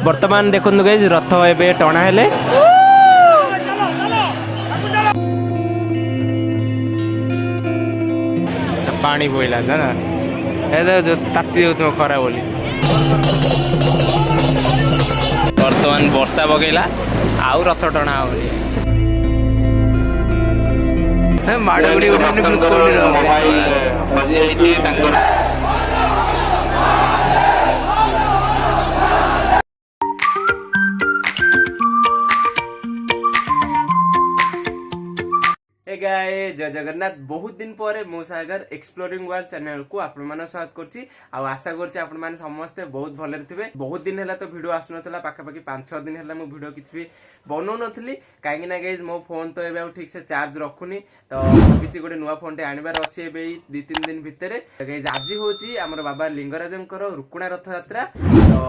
बर्तमान देखो गाइज रथ एबे टणा हेले पानी बोला ना जो ताती जो खरा बोली बर्तमान वर्षा पकेला आउ रथ टणा माड़ गुड़ी जय जगन्नाथ बहुत दिन पर मो सागर एक्सप्लोरिंग वर्ल्ड चैनल को आपण मान स्वागत करछि आशा करछि आपण मान समस्ते बहुत भले थिबे। बहुत दिन हैला तो वीडियो आसनतला पाखापाखि 5-6 दिन हैला मो वीडियो किछि भी बनौ नथली काहेकि ना गाइस मो फोन तो एबे ठीक से चार्ज रखुनी तो किछि गोटे नुवा फोन टे आनिबार अछि एबे 2-3 दिन भितरे गाइस आज होछि हमर बाबा लिंगराजंकर रुकुणा रथ यात्रा। तो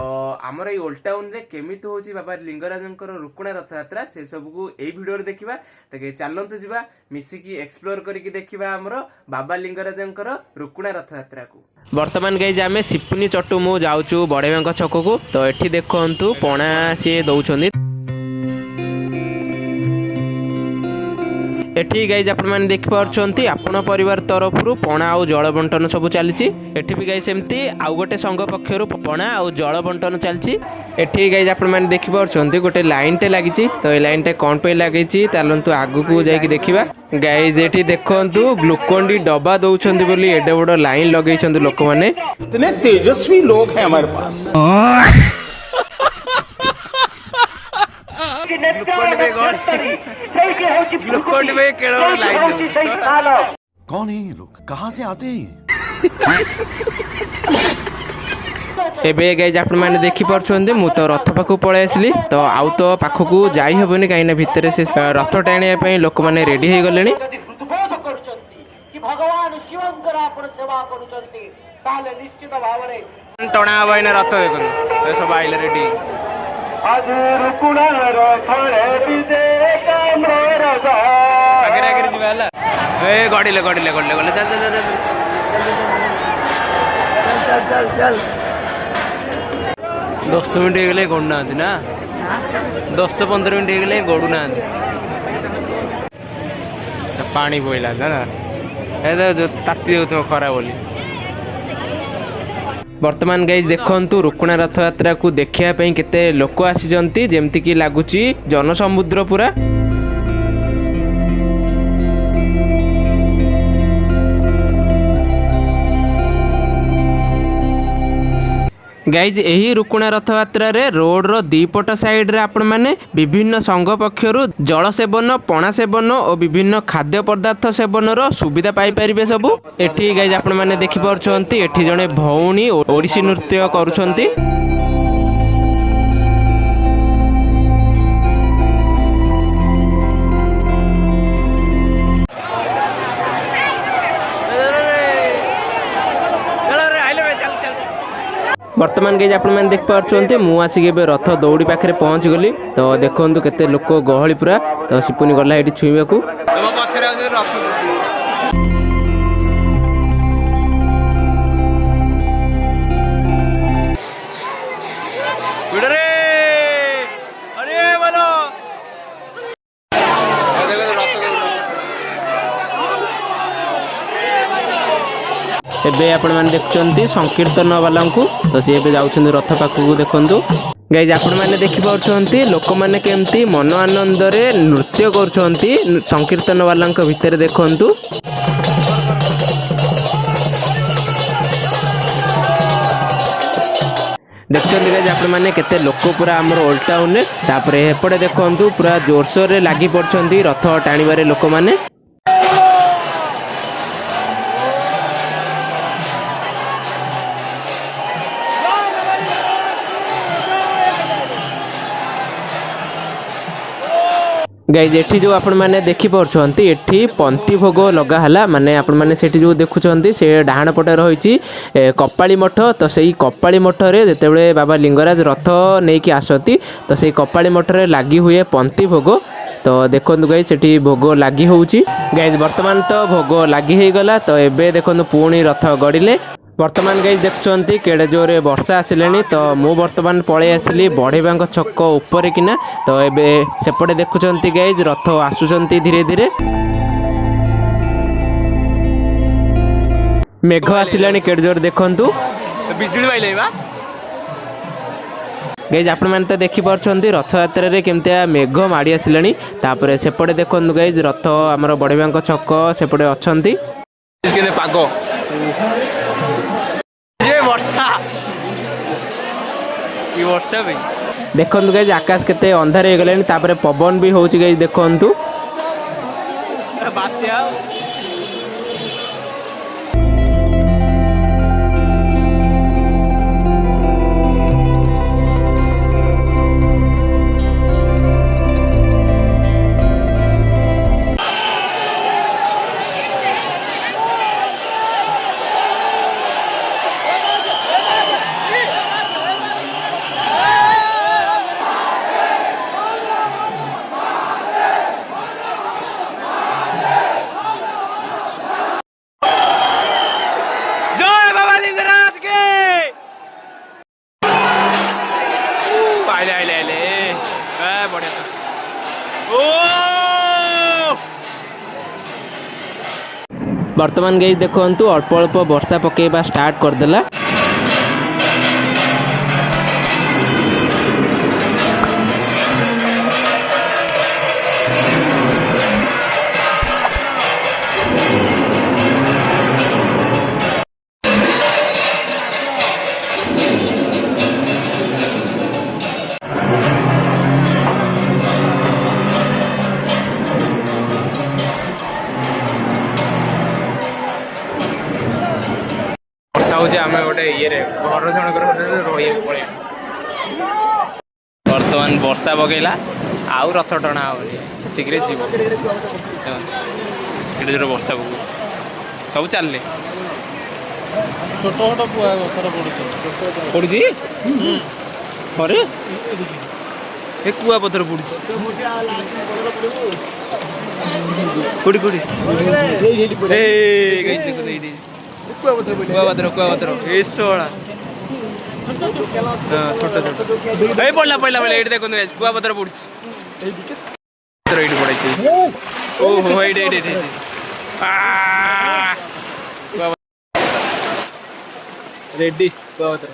हमर ए ओल्ड टाउन रे केमिति होछि बाबा लिंगराजंकर रुकुणा रथ यात्रा से सब को ए वीडियो रे देखिबा। तो गाइस चलंतु जिबा मिसिकी एक्सप्लोर करके देखिबा हमर बाबा लिंगराजंकर रुकुणा रथ यात्रा को। वर्तमान गाइज आमे सिपुनी चट्टू मु जाउछु बड़ेबांक छक को। तो एठी देखंतु पणा से दउछन्ती एठी गाइज आपण माने देख पारछन्ती आपण परिवार तरफ रु पणा आ जल बंटन सब चलछि। एठी भी गाइज सेमती आउ गोटे संघ पक्षरु पणा आ जल बंटन चलछि। एठी गाइज आपण माने देख पारछन्ती गोटे लाइन टे लागिछि। तो ए लाइन टे कोन पे लागिछि तालंतु आगु को जाई कि देखिबा। गाइज एठी देखंतु ग्लूकोन डी डब्बा दउछन्ती बोली एडे बड़ लाइन लगैछन्ती लोक माने। इतने तेजस्वी लोग हैं हमारे पास। कौन है ये लोग, कहाँ से आते हैं? एबे गाइज आपण माने देखि परछन्ते मु तो रथ पाखु पळे आसली। तो आउ तो पाखकु जाई हेबनी काइना भितरे से रथ टाणिया पई लोक माने रेडी हे गलेनी। भगवान शिवंकर आपण सेवा करूचंती ताले निश्चित भावरे टणा हबैना रथ देखन तो सब आइले रेडी। आज रुकुणा रथ रे बिदे कामर रजा आगे आगे जिवाला ए गडिले गडिले गडिले गले चल चल चल चल चल 10 मिनिट हेगले गडना ना 10-15 मिनिट हेगले गडुना पानी बोइला ना ए जो ताती जो खरा बोली। वर्तमान गाइज देखंतु रुकुणा रथ यात्रा को देखिया पई केते लोक आसीजंती जेमति कि लागुची जनसमुद्र पूरा। गाइज यही रुकुणा रथ यात्रा रे रोड रो दीपट साइड रे आपण माने विभिन्न संघ पक्षरु जल सेवन पणा सेवन और विभिन्न खाद्य पदार्थ सेवन रो सुविधा पाई परिबे सब। एठी गाइज आपण माने देखि परछंती एठी जणे भौणी ओडिसी नृत्य करूछंती। वर्तमान गाइज आपण माने देख पारछन्ते मु आसी के रथ दौड़ी पाखरे पहुंच गली। तो देखंतु केते लोक गहली पूरा। तो सिपुनी गला एठी छुईबा को एबे आपण माने देखछन्ती संकीर्तन वाला को। तो सी एबे जाउछन्ती रथ पाखु देखंतु गाइज आपण माने देखि पाउछन्ती लोक माने केमती मन आनंद रे नृत्य करूछन्ती संकीर्तन वाला भितर देखंतु। देखछन्ती गाइज आपण माने केते लोक पूरा हमर ओल्ड टाउन रे। तापरे एपडे देखंतु पूरा जोरसोर रे लागि पड़छन्ती रथ टाणीबारे लोक माने। गाइज एठी जो आपण माने देखि परछन्ती एठी पंती भोग लगा हला माने आपण माने सेठी जो देखुछन्ती से डाहाण पटे रहिछि कपाली मठ। तो सेही कपाली मठ रे जेतेबेले बाबा लिंगराज रथ नेकी आसती तो सेही कपाली मठ रे लागि हुए पंती भोग। तो देखंतु गाइज सेठी भोग लागि होउछि। गाइज वर्तमान तो भोग लागि हे गला। तो एबे देखंतु पुणी रथ गडिले। बर्तमान गाइज देखुंत केड़े जोरे वर्षा आसिले तो मु बर्तमान पलि आसली बढ़ेबा छक उपर किना तो एबे सेपटे देखुंत गाइज रथ आसुंच धीरे धीरे मेघ आसिला केड़े जोर देखु बिजुली बाइले गाइज आपण मैंने तो देखिपे रथ यात्रा केमती मेघ माड़ी आसिलानी तापर सेपटे देखु गाइज रथ आमर बढ़ेबा छक सेपटे अच्छा पाग वर्षा देखु गाइज आकाश केते अंधार हो गलानी तापर पवन भी होची गाइज देखु बात्या बर्तमान गाइज देखु अल्प अल्प वर्षा पकेबा स्टार्ट करदेला आम गोटे ये घर जनकर रही बर्तमान वर्षा पकेला आउ रथ टणा ठीक जीव जो वर्षा पक सब चलले पड़ी अरे ए कुआ पथर पड़ी कोड़ी कुआपत्र छोटा पड़ा पड़ा ये देखो कुआपत्र पड़ी ओहो रेडी कुआपत्र